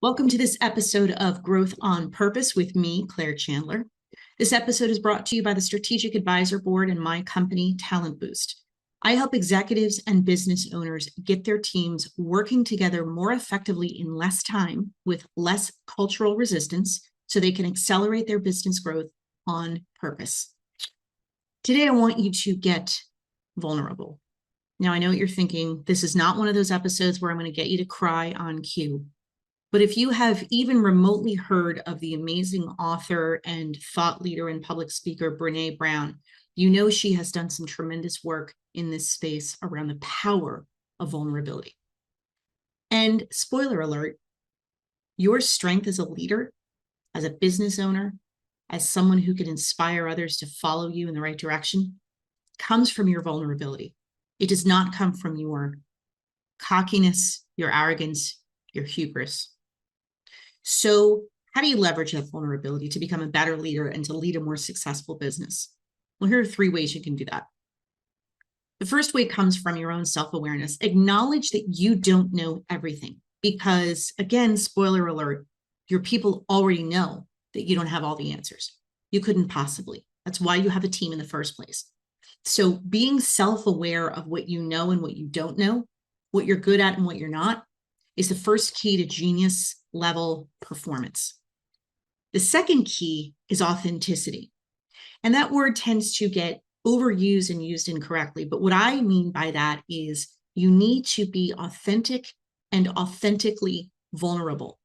Welcome to this episode of Growth on Purpose with me, Claire Chandler. This episode is brought to you by the Strategic Advisor Board and my company, Talent Boost. I help executives and business owners get their teams working together more effectively in less time with less cultural resistance so they can accelerate their business growth on purpose. Today, I want you to get vulnerable. Now, I know what you're thinking. This is not one of those episodes where I'm going to get you to cry on cue. But if you have even remotely heard of the amazing author and thought leader and public speaker, Brené Brown, you know she has done some tremendous work in this space around the power of vulnerability. And spoiler alert, your strength as a leader, as a business owner, as someone who can inspire others to follow you in the right direction, comes from your vulnerability. It does not come from your cockiness, your arrogance, your hubris. So how do you leverage that vulnerability to become a better leader and to lead a more successful business? Well, here are 3 ways you can do that. The first way comes from your own self-awareness. Acknowledge that you don't know everything because, again, spoiler alert, your people already know that you don't have all the answers. You couldn't possibly. That's why you have a team in the first place. So being self-aware of what you know and what you don't know, what you're good at and what you're not, is the first key to genius level performance. The second key is authenticity. And that word tends to get overused and used incorrectly. But what I mean by that is you need to be authentic and authentically vulnerable.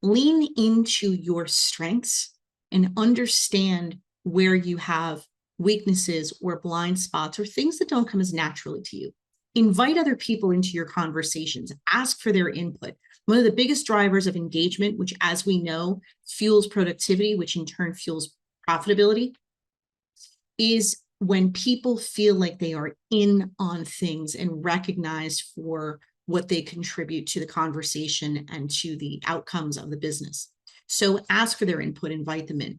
Lean into your strengths and understand where you have weaknesses or blind spots or things that don't come as naturally to you. Invite other people into your conversations. Ask for their input. One of the biggest drivers of engagement, which, as we know, fuels productivity, which in turn fuels profitability, is when people feel like they are in on things and recognized for what they contribute to the conversation and to the outcomes of the business. So ask for their input, invite them in.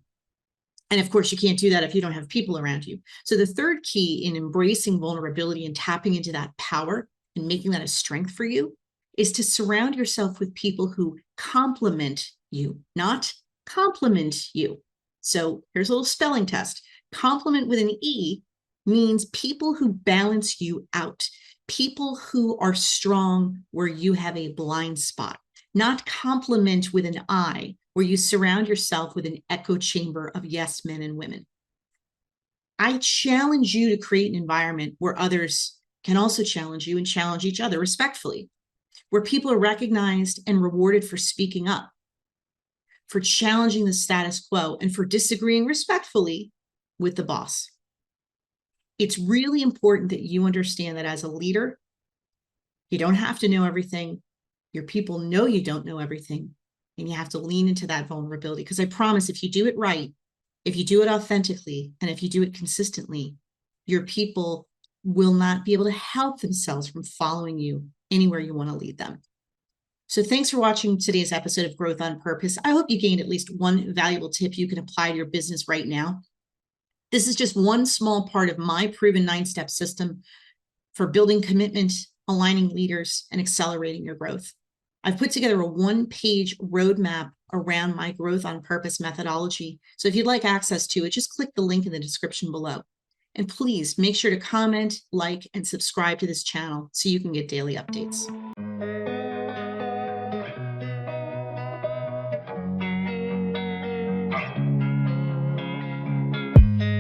And of course, you can't do that if you don't have people around you. So the third key in embracing vulnerability and tapping into that power and making that a strength for you is to surround yourself with people who complement you, not compliment you. So here's a little spelling test. Compliment with an E means people who balance you out, people who are strong where you have a blind spot, not compliment with an I, where you surround yourself with an echo chamber of yes men and women. I challenge you to create an environment where others can also challenge you and challenge each other respectfully, where people are recognized and rewarded for speaking up, for challenging the status quo, and for disagreeing respectfully with the boss. It's really important that you understand that as a leader, you don't have to know everything. Your people know you don't know everything. And you have to lean into that vulnerability because I promise if you do it right, if you do it authentically, and if you do it consistently, your people will not be able to help themselves from following you anywhere you want to lead them. So thanks for watching today's episode of Growth on Purpose. I hope you gained at least one valuable tip you can apply to your business right now. This is just one small part of my proven 9-step system for building commitment, aligning leaders, and accelerating your growth. I've put together a 1-page roadmap around my Growth on Purpose methodology. So if you'd like access to it, just click the link in the description below. And please make sure to comment, like, and subscribe to this channel so you can get daily updates.